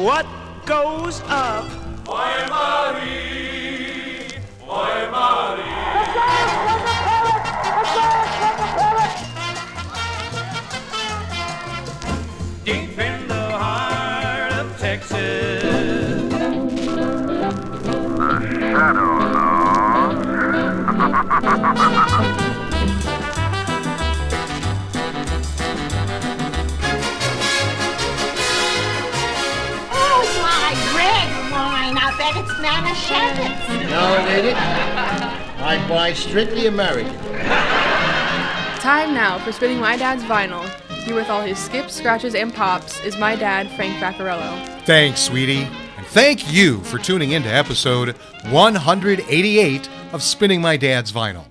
what goes up. Oi, Marie! Oi, Marie! Deep in the heart of Texas. The shadow knows. I bet it's Manischewitz. No, lady. I buy strictly American. Time now for spinning my dad's vinyl. Here with all his skips, scratches, and pops is my dad, Frank Vaccarello. Thanks, sweetie. And thank you for tuning in to episode 188 of Spinning My Dad's Vinyl.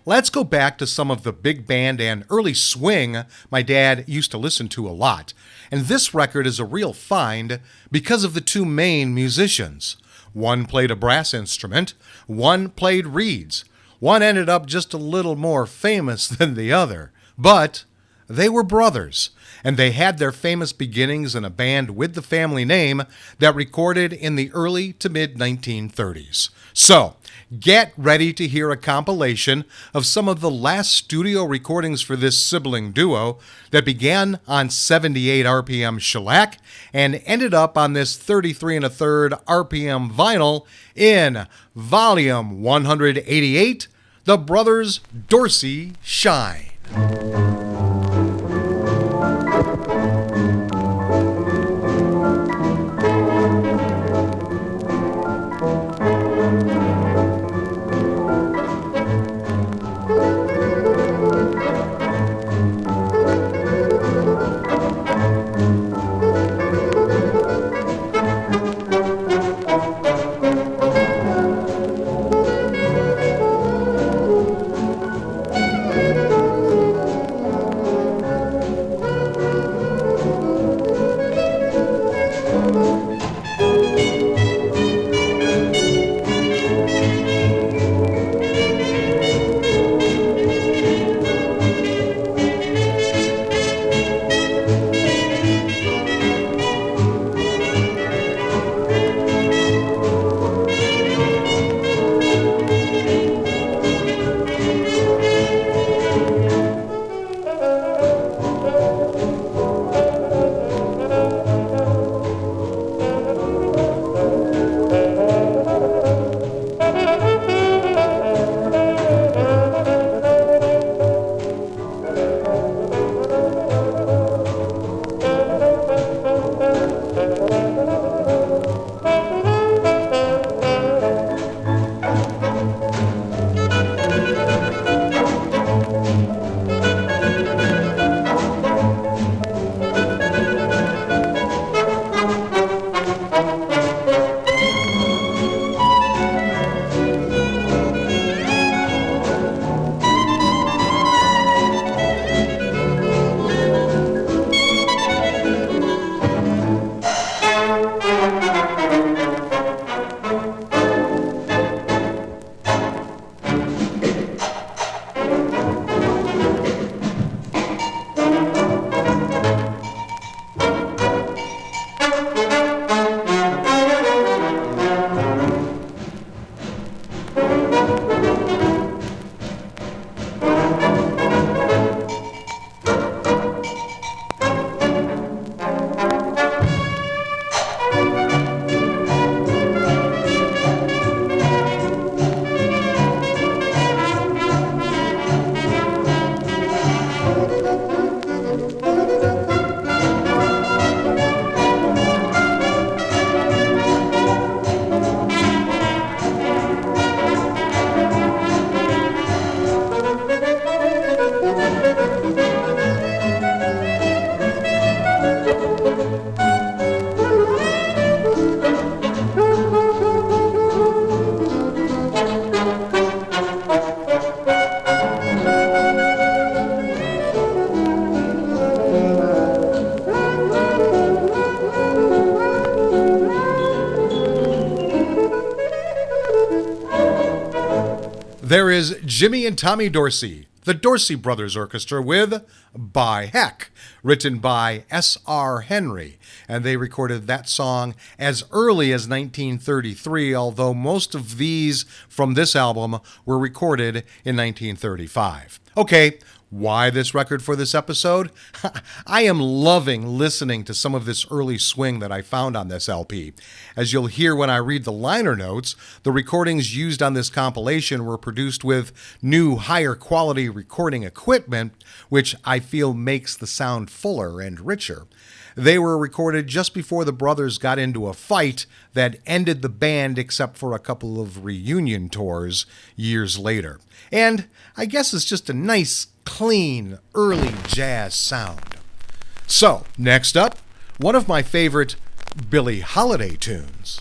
Let's go back to some of the big band and early swing my dad used to listen to a lot. And this record is a real find because of the two main musicians. One played a brass instrument, one played reeds. One ended up just a little more famous than the other. But they were brothers, and they had their famous beginnings in a band with the family name that recorded in the early to mid-1930s. So, get ready to hear a compilation of some of the last studio recordings for this sibling duo that began on 78 RPM Shellac and ended up on this 33 1/3 RPM vinyl in volume 188, The Brothers Dorsey Shine. There is Jimmy and Tommy Dorsey, the Dorsey Brothers Orchestra with By Heck, written by S.R. Henry, and they recorded that song as early as 1933, although most of these from this album were recorded in 1935. Okay, why this record for this episode? I am loving listening to some of this early swing that I found on this LP. As you'll hear when I read the liner notes, the recordings used on this compilation were produced with new, higher quality recording equipment, which I feel makes the sound fuller and richer. They were recorded just before the brothers got into a fight that ended the band except for a couple of reunion tours years later. And I guess it's just a nice, clean, early jazz sound. So, next up, one of my favorite Billie Holiday tunes.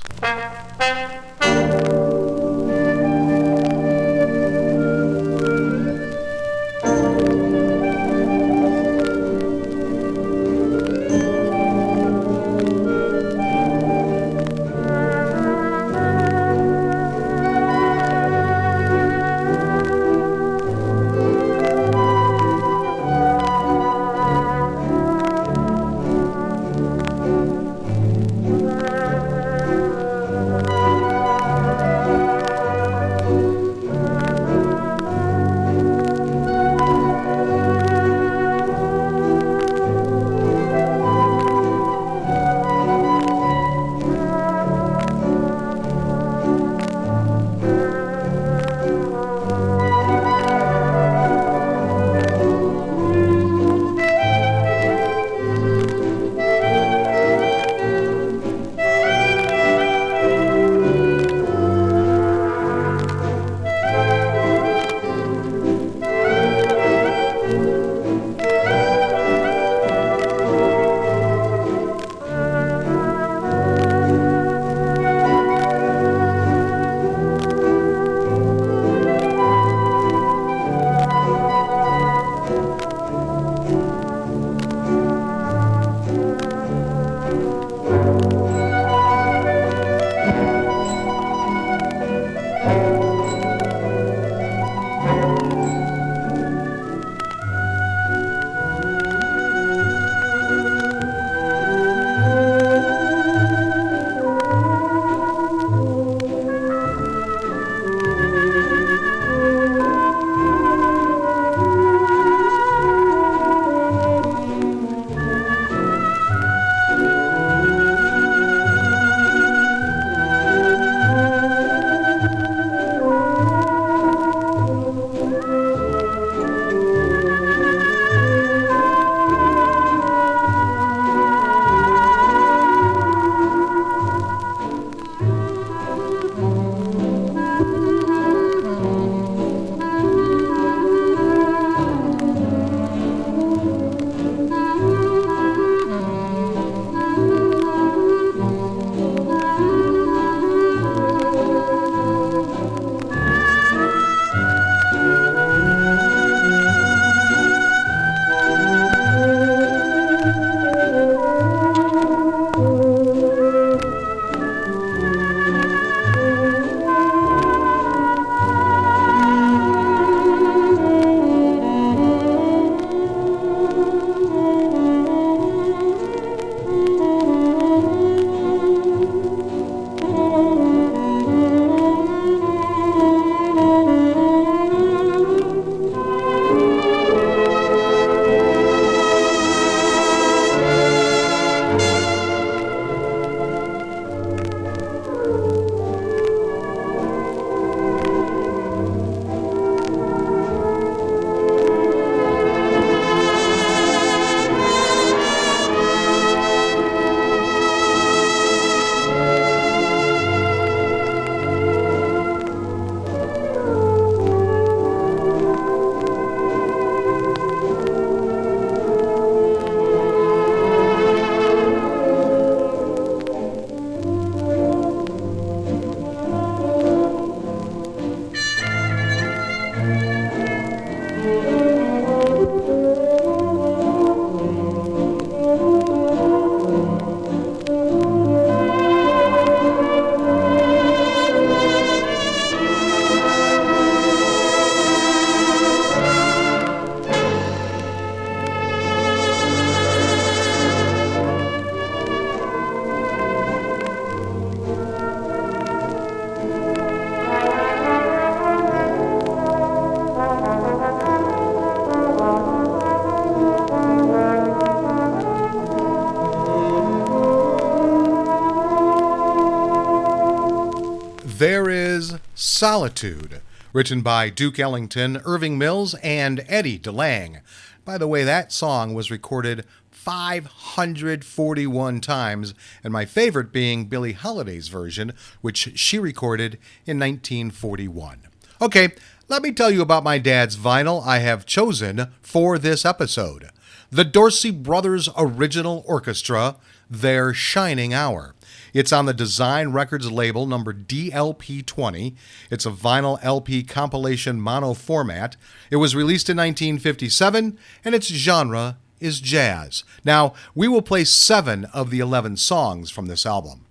Solitude, written by Duke Ellington, Irving Mills, and Eddie DeLange. By the way, that song was recorded 541 times, and my favorite being Billie Holiday's version, which she recorded in 1941. Okay, let me tell you about my dad's vinyl I have chosen for this episode. The Dorsey Brothers Original Orchestra, Their Shining Hour. It's on the Design Records label number DLP20. It's a vinyl LP compilation mono format. It was released in 1957, and its genre is jazz. Now, we will play 7 of the 11 songs from this album.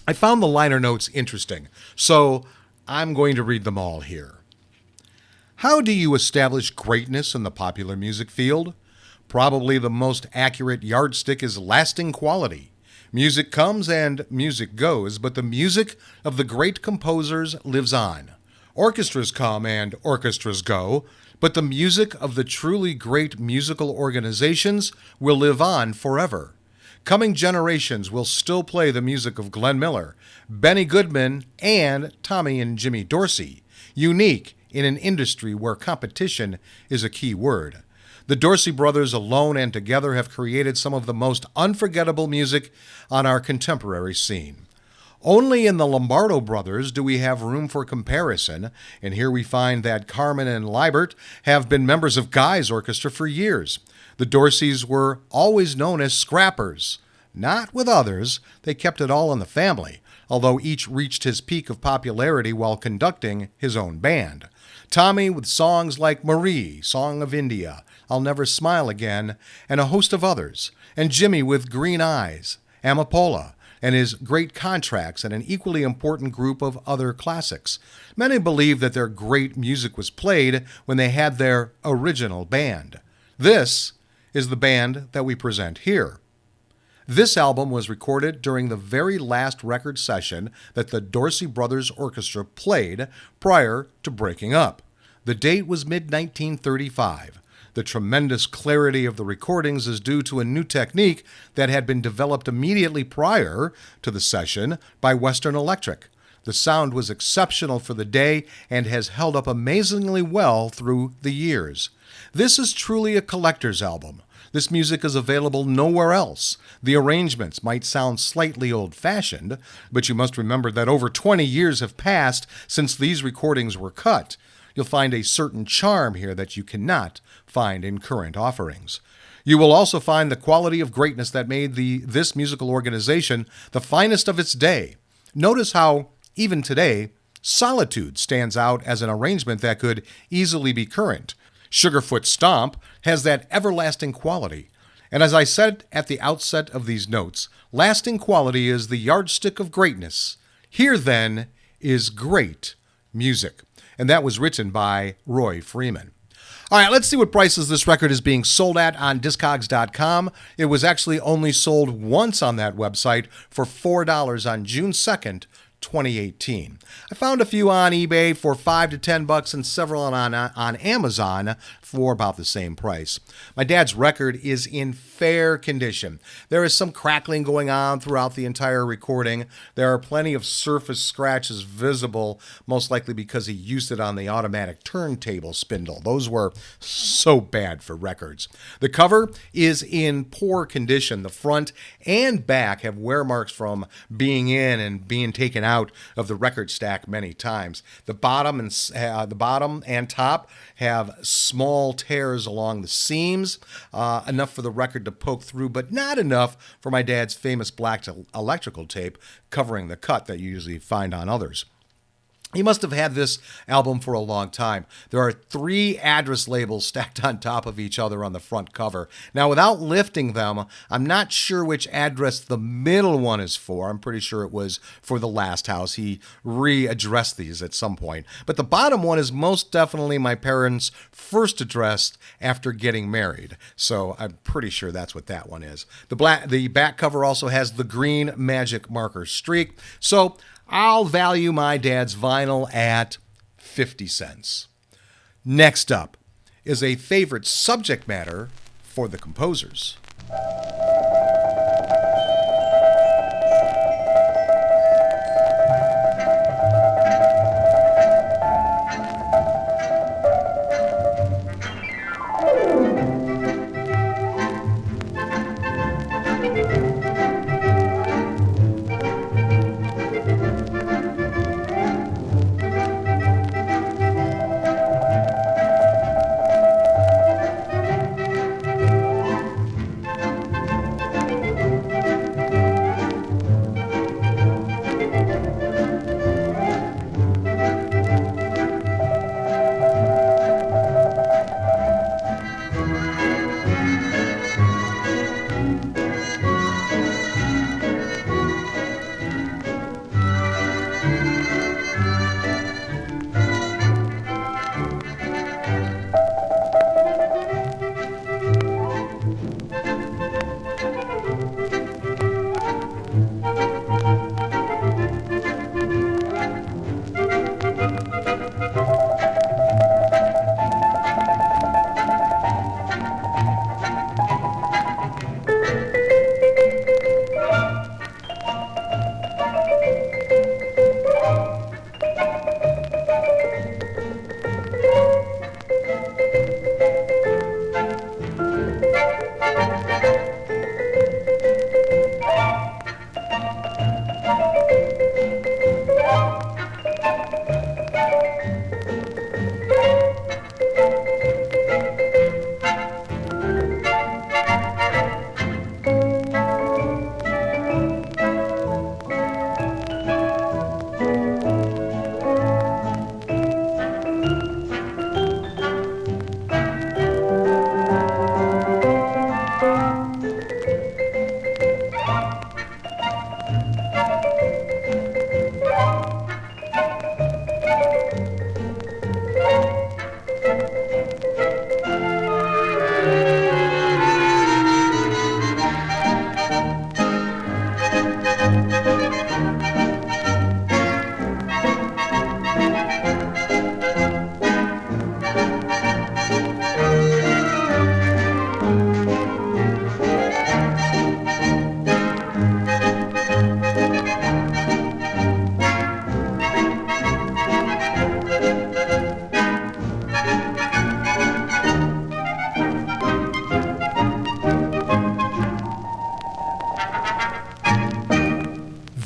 I found the liner notes interesting, so I'm going to read them all here. How do you establish greatness in the popular music field? Probably the most accurate yardstick is lasting quality. Music comes and music goes, but the music of the great composers lives on. Orchestras come and orchestras go, but the music of the truly great musical organizations will live on forever. Coming generations will still play the music of Glenn Miller, Benny Goodman, and Tommy and Jimmy Dorsey, unique in an industry where competition is a key word. The Dorsey brothers alone and together have created some of the most unforgettable music on our contemporary scene. Only in the Lombardo brothers do we have room for comparison, and here we find that Carmen and Liebert have been members of Guy's orchestra for years. The Dorseys were always known as scrappers. Not with others, they kept it all in the family, although each reached his peak of popularity while conducting his own band. Tommy with songs like Marie, Song of India, I'll Never Smile Again, and a host of others, and Jimmy with Green Eyes, Amapola, and his Great Contracts, and an equally important group of other classics. Many believe that their great music was played when they had their original band. This is the band that we present here. This album was recorded during the very last record session that the Dorsey Brothers Orchestra played prior to breaking up. The date was mid-1935. The tremendous clarity of the recordings is due to a new technique that had been developed immediately prior to the session by Western Electric. The sound was exceptional for the day and has held up amazingly well through the years. This is truly a collector's album. This music is available nowhere else. The arrangements might sound slightly old-fashioned, but you must remember that over 20 years have passed since these recordings were cut. You'll find a certain charm here that you cannot find in current offerings. You will also find the quality of greatness that made this musical organization the finest of its day. Notice how, even today, Solitude stands out as an arrangement that could easily be current. Sugarfoot Stomp has that everlasting quality. And as I said at the outset of these notes, lasting quality is the yardstick of greatness. Here, then, is great music. And that was written by Roy Freeman. All right, let's see what prices this record is being sold at on Discogs.com. It was actually only sold once on that website for $4 on June 2nd, 2018. I found a few on eBay for $5 to $10 and several on Amazon for about the same price. My dad's record is in fair condition. There is some crackling going on throughout the entire recording. There are plenty of surface scratches visible, most likely because he used it on the automatic turntable spindle. Those were so bad for records. The cover is in poor condition. The front and back have wear marks from being in and being taken out of the record stack many times. The bottom and top have small tears along the seams, enough for the record to poke through, but not enough for my dad's famous black electrical tape covering the cut that you usually find on others. He must have had this album for a long time. There are 3 address labels stacked on top of each other on the front cover. Now, without lifting them, I'm not sure which address the middle one is for. I'm pretty sure it was for the last house. He readdressed these at some point. But the bottom one is most definitely my parents' first address after getting married. So I'm pretty sure that's what that one is. The back cover also has the green magic marker streak. So I'll value my dad's vinyl at 50 cents. Next up is a favorite subject matter for the composers.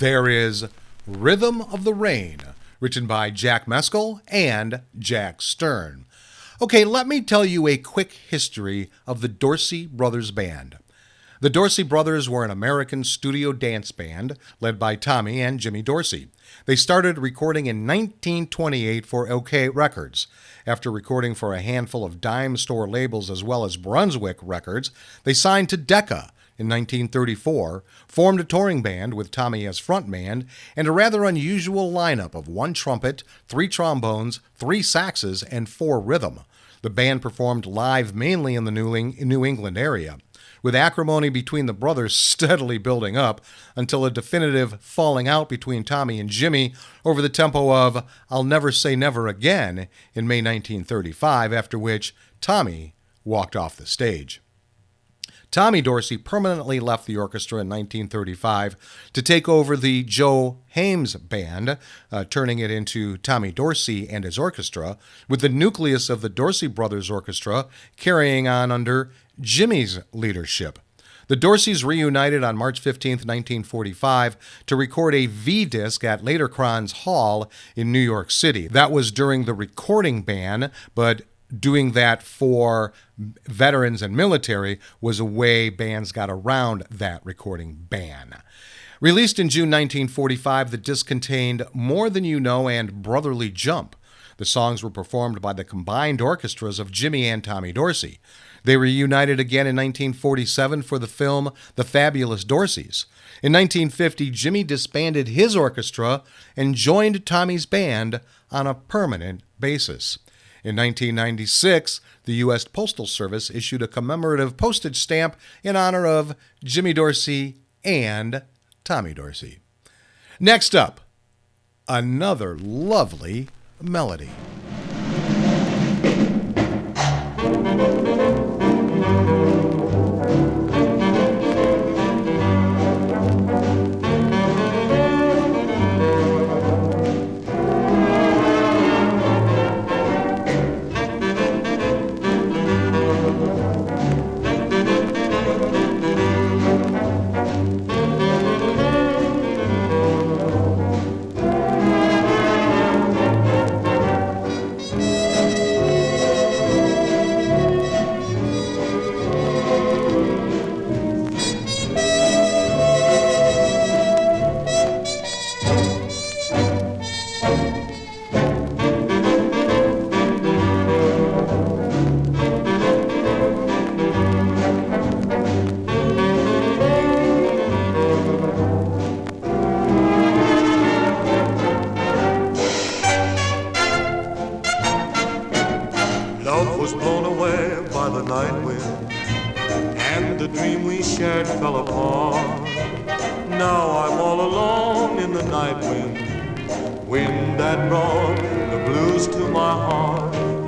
there is Rhythm of the Rain, written by Jack Meskel and Jack Stern. Okay, let me tell you a quick history of the Dorsey Brothers Band. The Dorsey Brothers were an American studio dance band led by Tommy and Jimmy Dorsey. They started recording in 1928 for OK Records. After recording for a handful of dime store labels as well as Brunswick Records, they signed to Decca in 1934, formed a touring band with Tommy as frontman, and a rather unusual lineup of 1 trumpet, 3 trombones, 3 saxes, and 4 rhythm. The band performed live mainly in the New England area, with acrimony between the brothers steadily building up until a definitive falling out between Tommy and Jimmy over the tempo of I'll Never Say Never Again in May 1935, after which Tommy walked off the stage. Tommy Dorsey permanently left the orchestra in 1935 to take over the Joe Hames Band, turning it into Tommy Dorsey and his orchestra, with the nucleus of the Dorsey Brothers Orchestra carrying on under Jimmy's leadership. The Dorseys reunited on March 15, 1945, to record a V-disc at Latercrans Hall in New York City. That was during the recording ban, but doing that for veterans and military was a way bands got around that recording ban. Released in June 1945, the disc contained More Than You Know and Brotherly Jump. The songs were performed by the combined orchestras of Jimmy and Tommy Dorsey. They reunited again in 1947 for the film The Fabulous Dorseys. In 1950, Jimmy disbanded his orchestra and joined Tommy's band on a permanent basis. In 1996, the U.S. Postal Service issued a commemorative postage stamp in honor of Jimmy Dorsey and Tommy Dorsey. Next up, another lovely melody.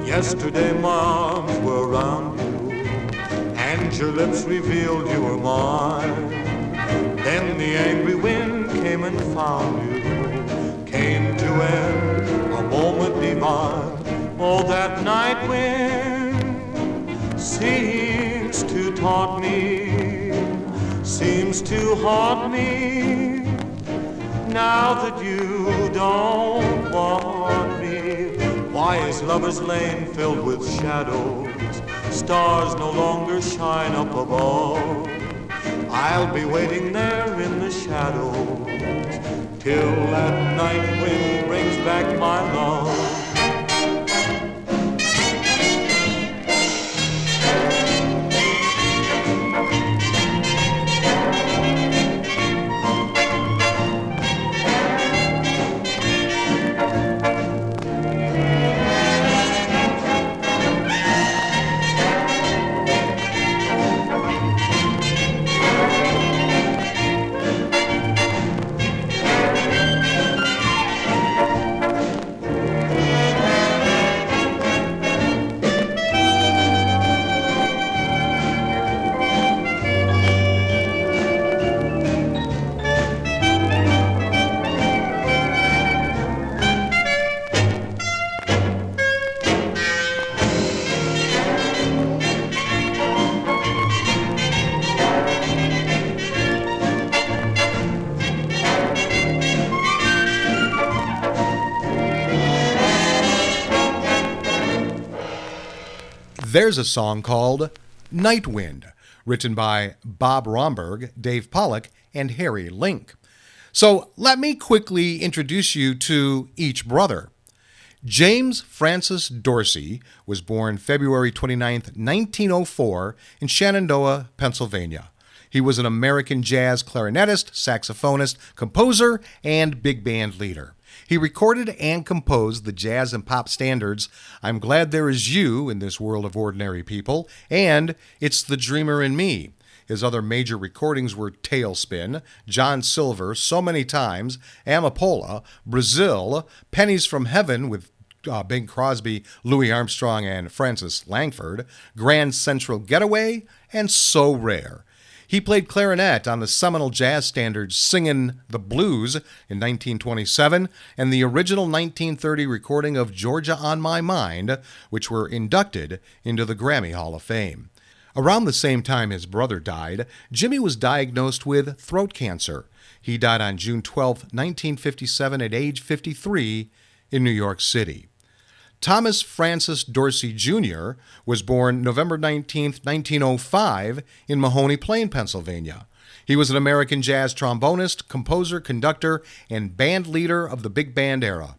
Yesterday my arms were around you, and your lips revealed you were mine. Then the angry wind came and found you, came to end a moment divine. Oh, that night wind seems to taunt me, seems to haunt me, now that you don't want me. Why is Lover's Lane filled with shadows? Stars no longer shine up above. I'll be waiting there in the shadows till that night wind brings back my love. There's a song called Night Wind, written by Bob Romberg, Dave Pollock, and Harry Link. So let me quickly introduce you to each brother. James Francis Dorsey was born February 29, 1904, in Shenandoah, Pennsylvania. He was an American jazz clarinetist, saxophonist, composer, and big band leader. He recorded and composed the jazz and pop standards I'm Glad There Is You in This World of Ordinary People and It's the Dreamer in Me. His other major recordings were Tailspin, John Silver, So Many Times, Amapola, Brazil, Pennies from Heaven with Bing Crosby, Louis Armstrong, and Francis Langford, Grand Central Getaway, and So Rare. He played clarinet on the seminal jazz standards Singin' the Blues in 1927 and the original 1930 recording of Georgia on My Mind, which were inducted into the Grammy Hall of Fame. Around the same time his brother died, Jimmy was diagnosed with throat cancer. He died on June 12, 1957 at age 53 in New York City. Thomas Francis Dorsey Jr. was born November 19, 1905 in Mahoney Plain, Pennsylvania. He was an American jazz trombonist, composer, conductor, and band leader of the big band era.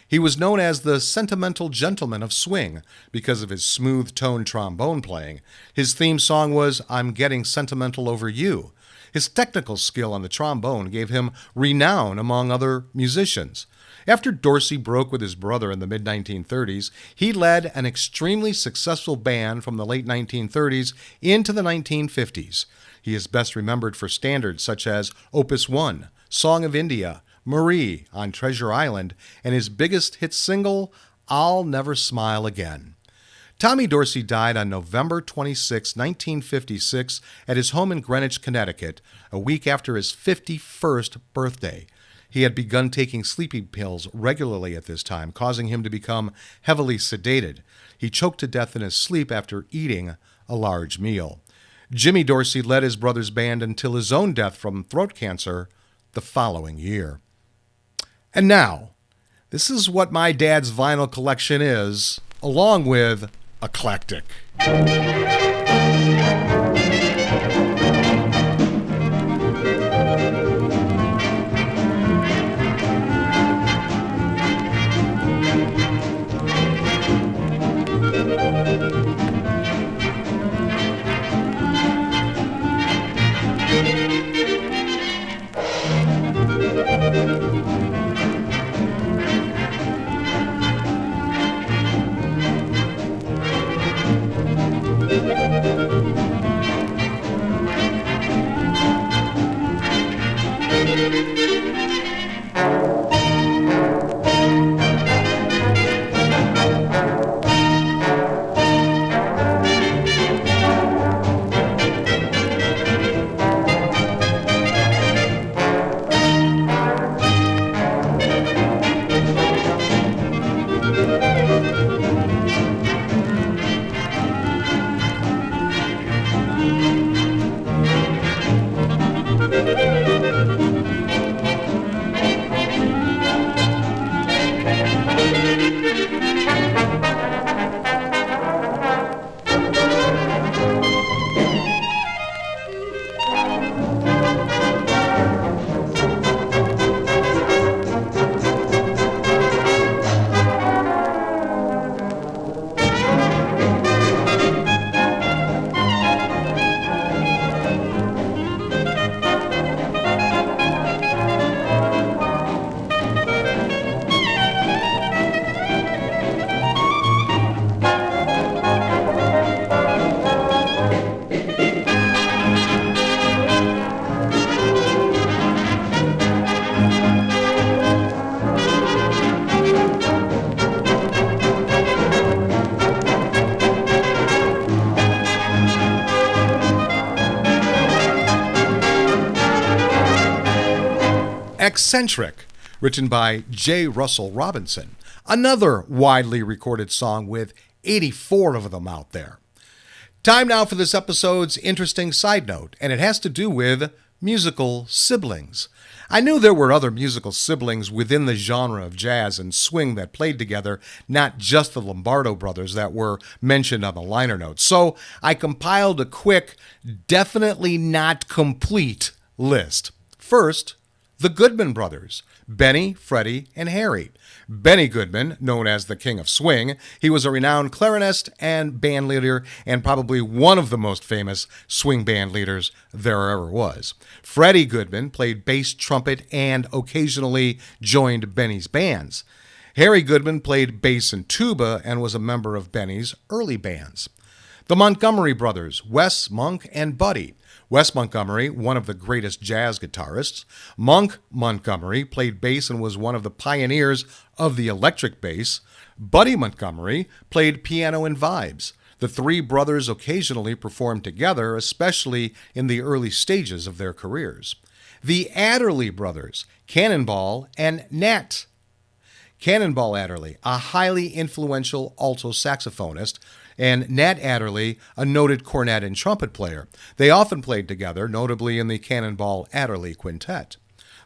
He was known as the Sentimental Gentleman of Swing because of his smooth-toned trombone playing. His theme song was I'm Getting Sentimental Over You. His technical skill on the trombone gave him renown among other musicians. After Dorsey broke with his brother in the mid-1930s, he led an extremely successful band from the late 1930s into the 1950s. He is best remembered for standards such as Opus 1, Song of India, Marie on Treasure Island, and his biggest hit single, I'll Never Smile Again. Tommy Dorsey died on November 26, 1956, at his home in Greenwich, Connecticut, a week after his 51st birthday. He had begun taking sleeping pills regularly at this time, causing him to become heavily sedated. He choked to death in his sleep after eating a large meal. Jimmy Dorsey led his brother's band until his own death from throat cancer the following year. And now, this is what my dad's vinyl collection is, along with eclectic. Eccentric, written by J. Russell Robinson, another widely recorded song with 84 of them out there. Time now for this episode's interesting side note, and it has to do with musical siblings. I knew there were other musical siblings within the genre of jazz and swing that played together, not just the Lombardo brothers that were mentioned on the liner notes. So I compiled a quick, definitely not complete list. First, the Goodman brothers, Benny, Freddie, and Harry. Benny Goodman, known as the King of Swing, he was a renowned clarinist and band leader and probably one of the most famous swing band leaders there ever was. Freddie Goodman played bass, trumpet, and occasionally joined Benny's bands. Harry Goodman played bass and tuba and was a member of Benny's early bands. The Montgomery brothers, Wes, Monk, and Buddy. Wes Montgomery, one of the greatest jazz guitarists. Monk Montgomery played bass and was one of the pioneers of the electric bass. Buddy Montgomery played piano and vibes. The three brothers occasionally performed together, especially in the early stages of their careers. The Adderley brothers, Cannonball and Nat. Cannonball Adderley, a highly influential alto saxophonist, and Nat Adderley, a noted cornet and trumpet player. They often played together, notably in the Cannonball Adderley Quintet.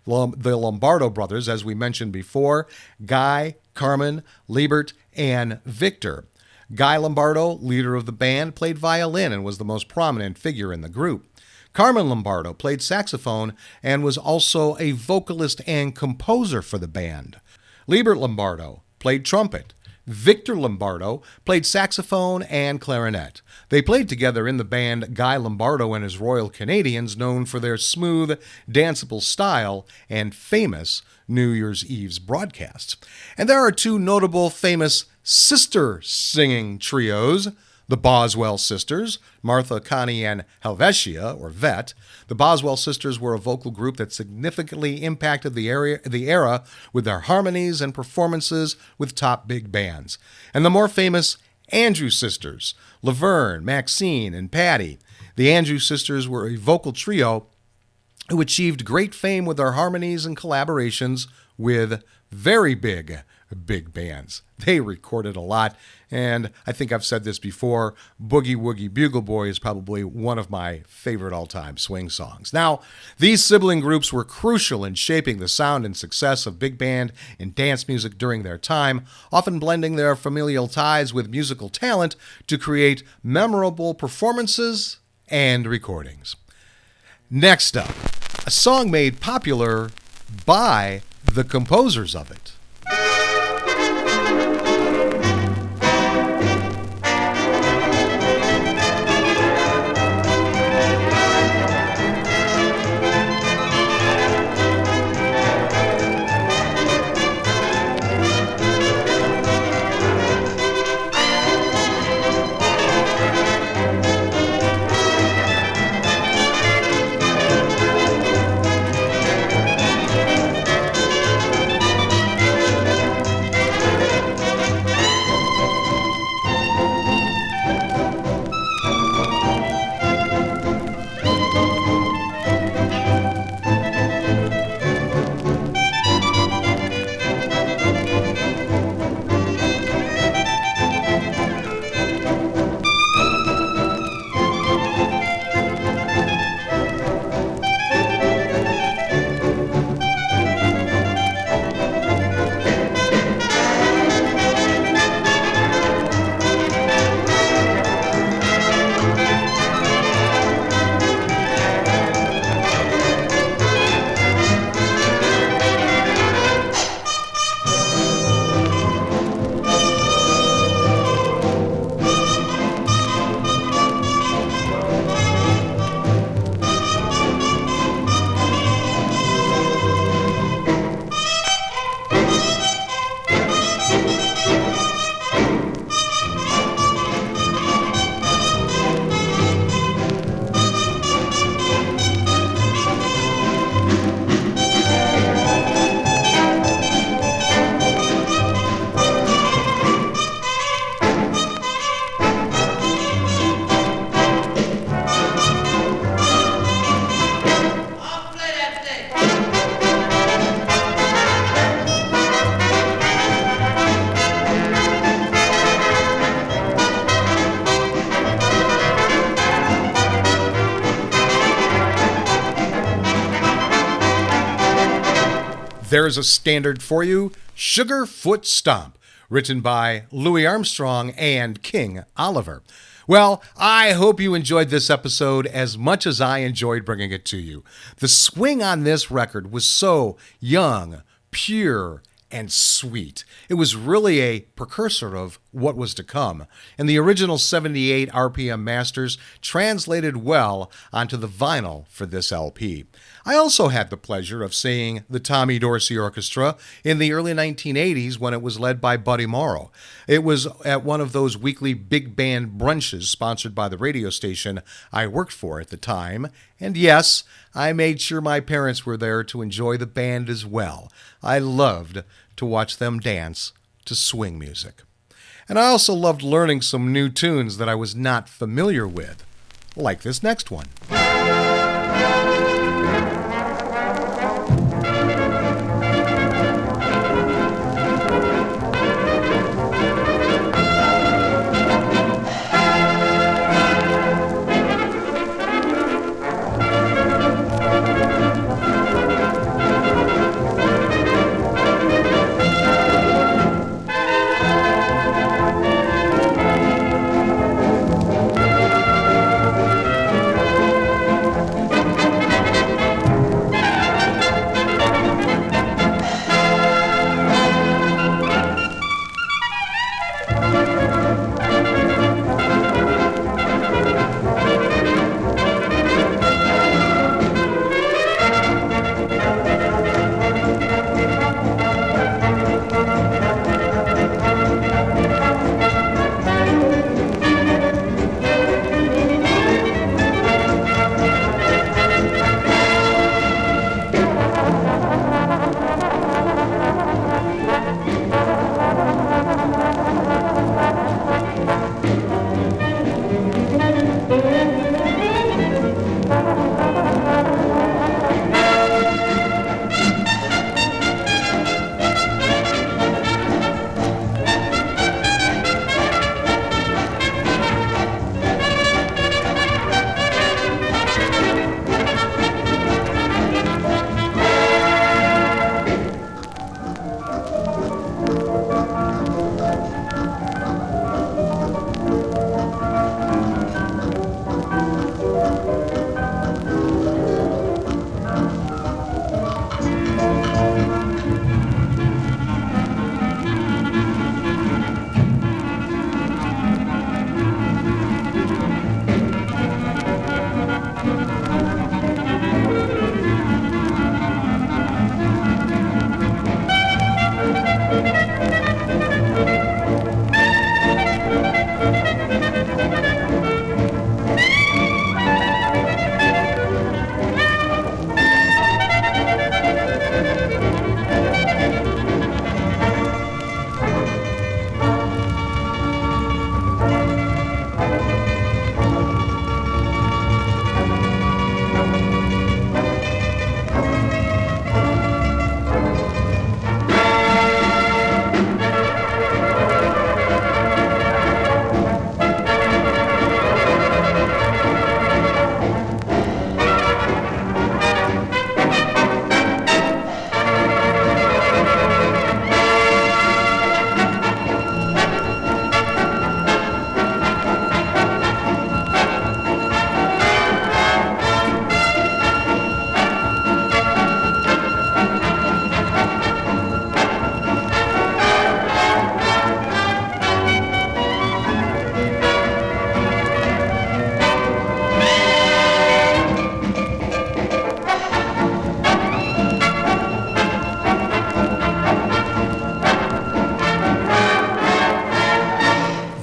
The Lombardo brothers, as we mentioned before, Guy, Carmen, Liebert, and Victor. Guy Lombardo, leader of the band, played violin and was the most prominent figure in the group. Carmen Lombardo played saxophone and was also a vocalist and composer for the band. Liebert Lombardo played trumpet. Victor Lombardo played saxophone and clarinet. They played together in the band Guy Lombardo and his Royal Canadians, known for their smooth, danceable style and famous New Year's Eve's broadcasts. And there are two notable famous sister singing trios, the Boswell sisters, Martha, Connie, and Helvetia, or Vet. The Boswell sisters were a vocal group that significantly impacted the era with their harmonies and performances with top big bands. And the more famous Andrew sisters, Laverne, Maxine, and Patty. The Andrew sisters were a vocal trio who achieved great fame with their harmonies and collaborations with very big bands. They recorded a lot, and I think I've said this before, Boogie Woogie Bugle Boy is probably one of my favorite all-time swing songs. Now, these sibling groups were crucial in shaping the sound and success of big band and dance music during their time, often blending their familial ties with musical talent to create memorable performances and recordings. Next up, a song made popular by the composers of it. there's a standard for you, Sugarfoot Stomp, written by Louis Armstrong and King Oliver. Well, I hope you enjoyed this episode as much as I enjoyed bringing it to you. The swing on this record was so young, pure, and sweet. It was really a precursor of what was to come, and the original 78 RPM masters translated well onto the vinyl for this LP. I also had the pleasure of seeing the Tommy Dorsey Orchestra in the early 1980s when it was led by Buddy Morrow. It was at one of those weekly big band brunches sponsored by the radio station I worked for at the time, and yes, I made sure my parents were there to enjoy the band as well. I loved to watch them dance to swing music. And I also loved learning some new tunes that I was not familiar with, like this next one.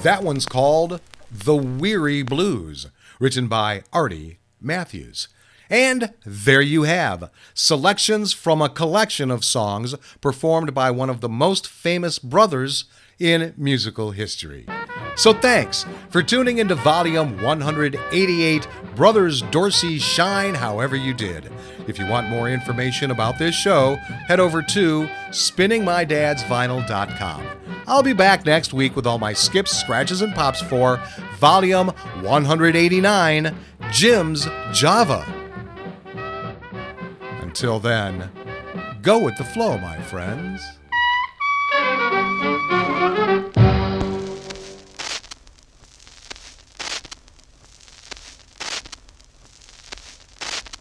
That one's called The Weary Blues, written by Artie Matthews. And there you have selections from a collection of songs performed by one of the most famous brothers in musical history. So thanks for tuning into volume 188, Brothers Dorsey Shine, however you did. If you want more information about this show, head over to spinningmydadsvinyl.com. I'll be back next week with all my skips, scratches, and pops for volume 189, Jim's Java. Until then, Go with the flow, my friends.